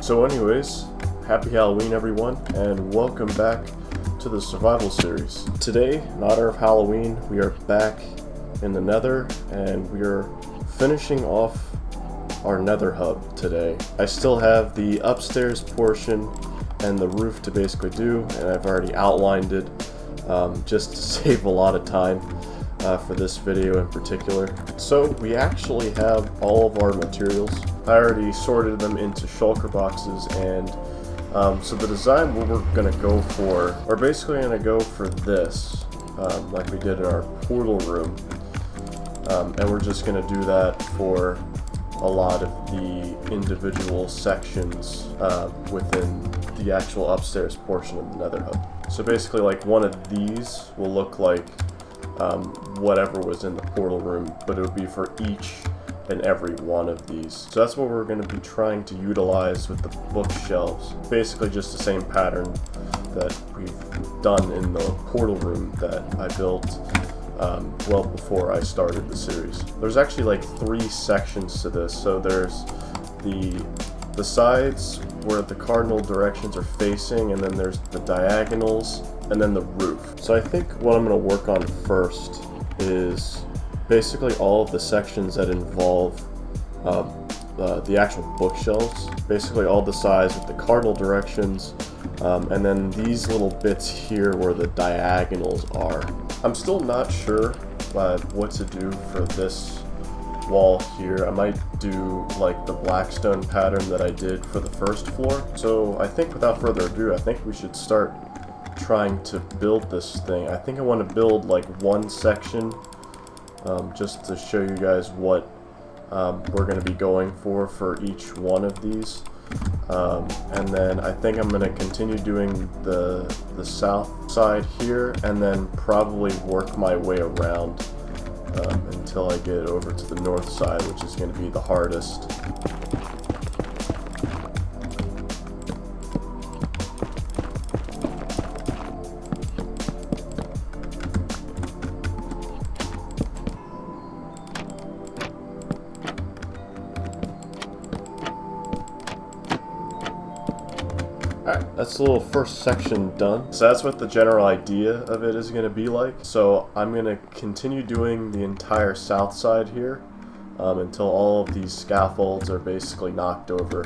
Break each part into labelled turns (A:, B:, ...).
A: So anyways, happy Halloween everyone, and welcome back to the survival series. Today, in honor of Halloween, we are back in the Nether, and we are finishing off our Nether hub today. I still have the upstairs portion and the roof to basically do, and I've already outlined it just to save a lot of time for this video in particular. So we actually have all of our materials. I already sorted them into shulker boxes, and so the design what we're going to go for, we're basically going to go for this, like we did in our portal room, and we're just going to do that for a lot of the individual sections within the actual upstairs portion of the Nether hub. So basically, like, one of these will look like whatever was in the portal room, but it would be for each and every one of these. So that's what we're going to be trying to utilize with the bookshelves. Basically just the same pattern that we've done in the portal room that I built well before I started the series. There's actually like 3 sections to this. So there's the sides where the cardinal directions are facing, and then there's the diagonals, and then the roof. So I think what I'm going to work on first is basically all of the sections that involve the actual bookshelves. Basically all the sides with the cardinal directions, and then these little bits here where the diagonals are. I'm still not sure what to do for this wall here. I might do like the blackstone pattern that I did for the first floor. So I think without further ado, I think we should start trying to build this thing. I think I want to build like one section just to show you guys what we're going to be going for each one of these, and then I think I'm going to continue doing the south side here, and then probably work my way around until I get over to the north side, which is going to be the hardest. Alright, that's the little first section done. So that's what the general idea of it is going to be like. So I'm going to continue doing the entire south side here until all of these scaffolds are basically knocked over.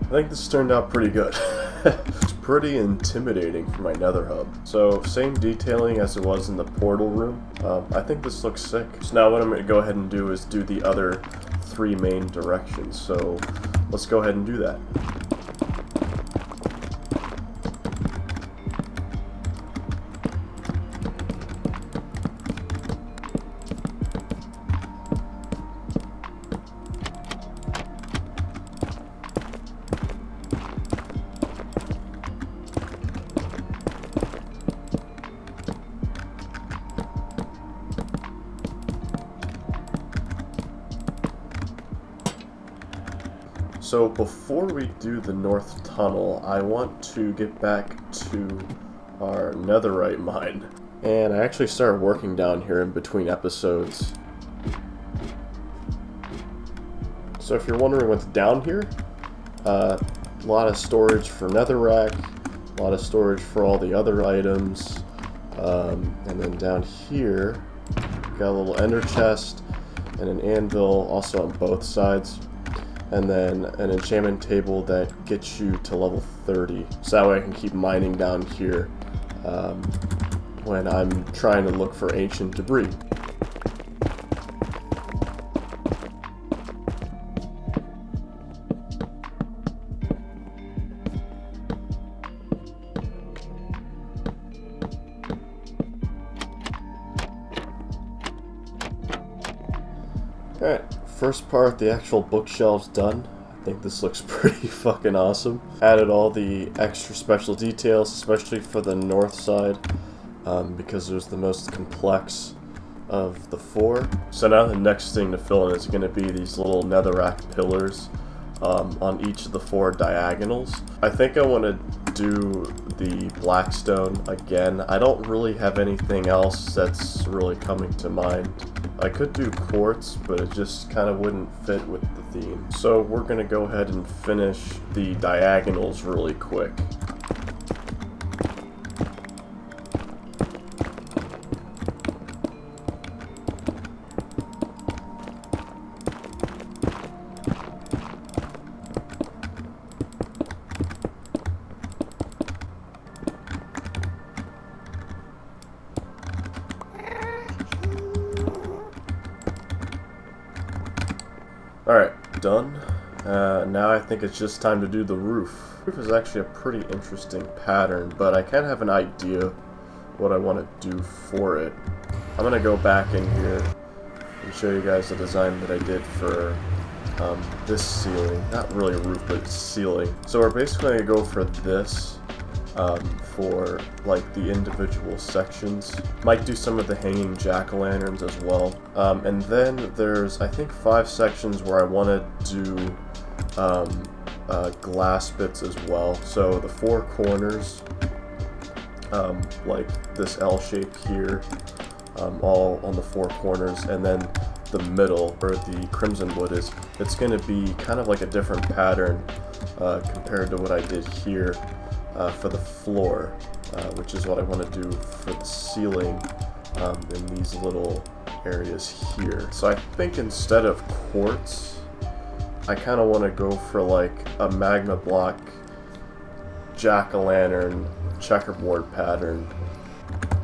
A: I think this turned out pretty good. It's pretty intimidating for my Nether hub. So same detailing as it was in the portal room. I think this looks sick. So now what I'm going to go ahead and do is do the other 3 main directions. So let's go ahead and do that. So before we do the north tunnel, I want to get back to our netherite mine. And I actually started working down here in between episodes. So if you're wondering what's down here, a lot of storage for netherrack, a lot of storage for all the other items, and then down here, got a little ender chest and an anvil also on both sides. And then an enchantment table that gets you to level 30. So that way I can keep mining down here when I'm trying to look for ancient debris. Alright, first part, the actual bookshelves done. I think this looks pretty fucking awesome. Added all the extra special details, especially for the north side. because it was the most complex of the 4. So now the next thing to fill in is going to be these little netherrack pillars on each of the 4 diagonals. I think I want to do the blackstone again. I don't really have anything else that's really coming to mind. I could do quartz, but it just kind of wouldn't fit with the theme. So we're going to go ahead and finish the diagonals really quick. Alright, done. Now I think it's just time to do the roof. The roof is actually a pretty interesting pattern, but I kind of have an idea what I want to do for it. I'm going to go back in here and show you guys the design that I did for this ceiling. Not really a roof, but ceiling. So we're basically going to go for this for like the individual sections. Might do some of the hanging jack-o'-lanterns as well. And then there's, I think, 5 sections where I want to do glass bits as well. So the 4 corners, like this L shape here, all on the 4 corners, and then the middle, where the crimson wood is, it's going to be kind of like a different pattern compared to what I did here for the floor, which is what I want to do for the ceiling in these little areas here. So I think instead of quartz, I kind of want to go for like a magma block jack-o'-lantern checkerboard pattern,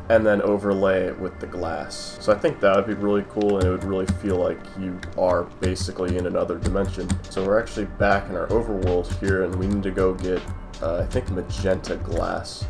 A: and then overlay it with the glass. So I think that would be really cool, and it would really feel like you are basically in another dimension. So we're actually back in our overworld here, and we need to go get, I think, magenta glass.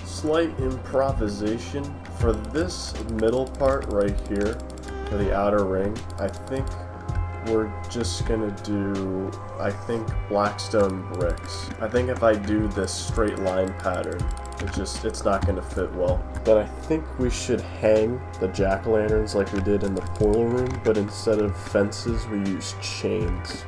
A: Slight improvisation for this middle part right here, for the outer ring. I think we're just gonna do, blackstone bricks. I think if I do this straight line pattern, it's not gonna fit well. But I think we should hang the jack-o'-lanterns like we did in the portal room, but instead of fences, we use chains.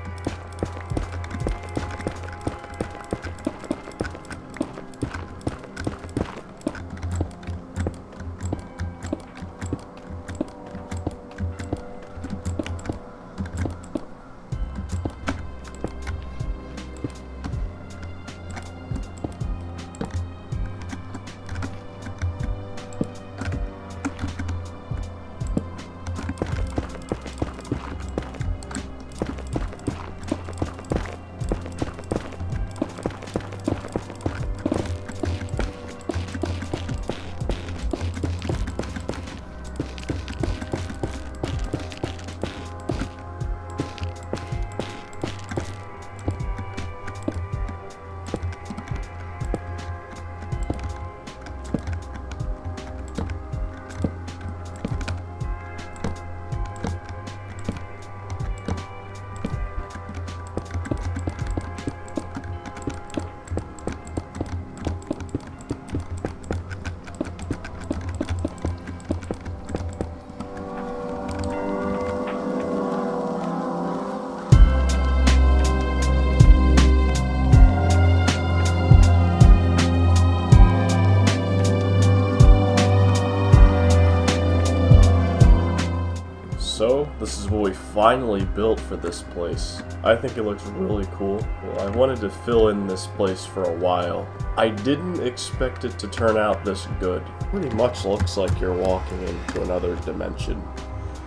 A: So, this is what we finally built for this place. I think it looks really cool. I wanted to fill in this place for a while. I didn't expect it to turn out this good. Pretty much looks like you're walking into another dimension,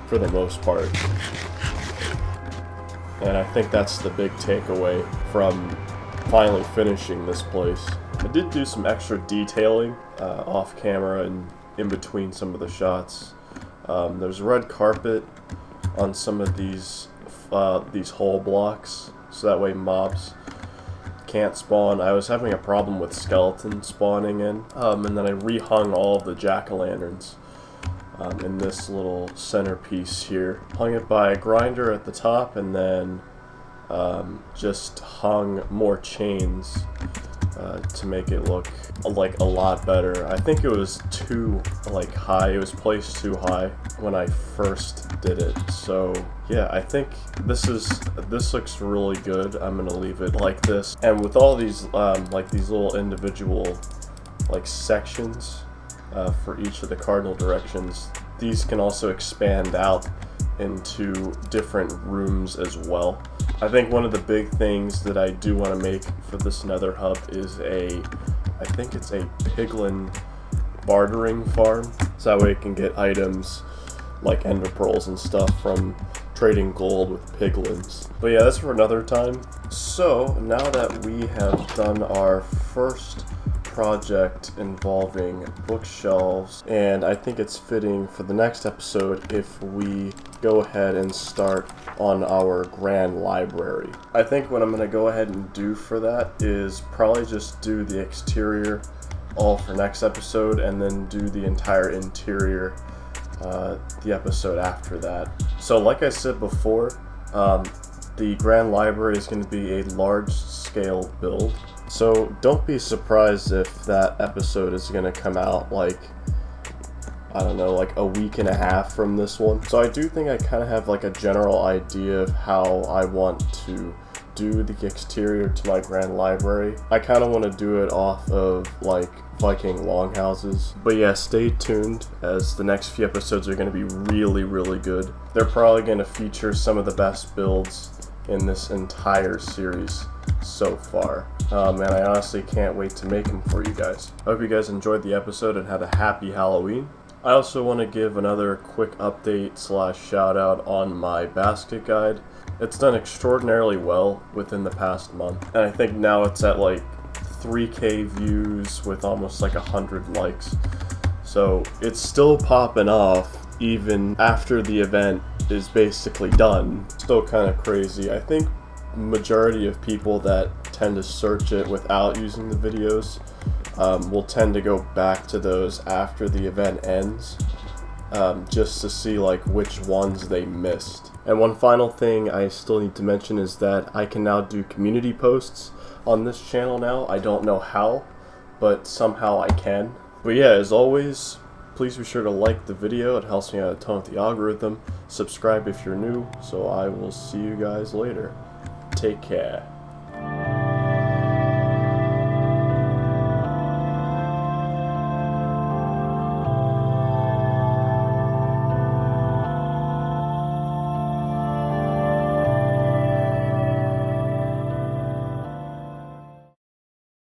A: for the most part. And I think that's the big takeaway from finally finishing this place. I did do some extra detailing off camera and in between some of the shots. There's red carpet on some of these hole blocks, so that way mobs can't spawn. I was having a problem with skeletons spawning in, and then I rehung all of the jack-o'-lanterns in this little centerpiece here. Hung it by a grinder at the top, and then just hung more chains to make it look like a lot better. I think it was too high. It was placed too high when I first did it. So yeah, I think this looks really good. I'm gonna leave it like this. And with all these these little individual sections for each of the cardinal directions, these can also expand out into different rooms as well. I think one of the big things that I do want to make for this nether hub is I think it's a piglin bartering farm, so that way it can get items like ender pearls and stuff from trading gold with piglins. But yeah, that's for another time. So now that we have done our first project involving bookshelves, and I think it's fitting for the next episode if we go ahead and start on our grand library. I think what I'm going to go ahead and do for that is probably just do the exterior all for next episode, and then do the entire interior the episode after that. So like I said before, the grand library is going to be a large scale build. So don't be surprised if that episode is going to come out I don't know, a week and a half from this one. So I do think I kind of have a general idea of how I want to do the exterior to my grand library. I kind of want to do it off of Viking longhouses. But yeah, stay tuned, as the next few episodes are going to be really, really good. They're probably going to feature some of the best builds in this entire series so far. And I honestly can't wait to make them for you guys. I hope you guys enjoyed the episode and had a happy Halloween. I also want to give another quick update / shout out on my basket guide. It's done extraordinarily well within the past month, and I think now it's at 3K views with almost 100 likes. So it's still popping off even after the event is basically done. Still kind of crazy. I think majority of people that tend to search it without using the videos will tend to go back to those after the event ends, just to see which ones they missed. And one final thing I still need to mention is that I can now do community posts on this channel now. I don't know how, but somehow I can. But yeah, as always, please be sure to like the video. It helps me out a ton with the algorithm. Subscribe if you're new. So I will see you guys later. Take care.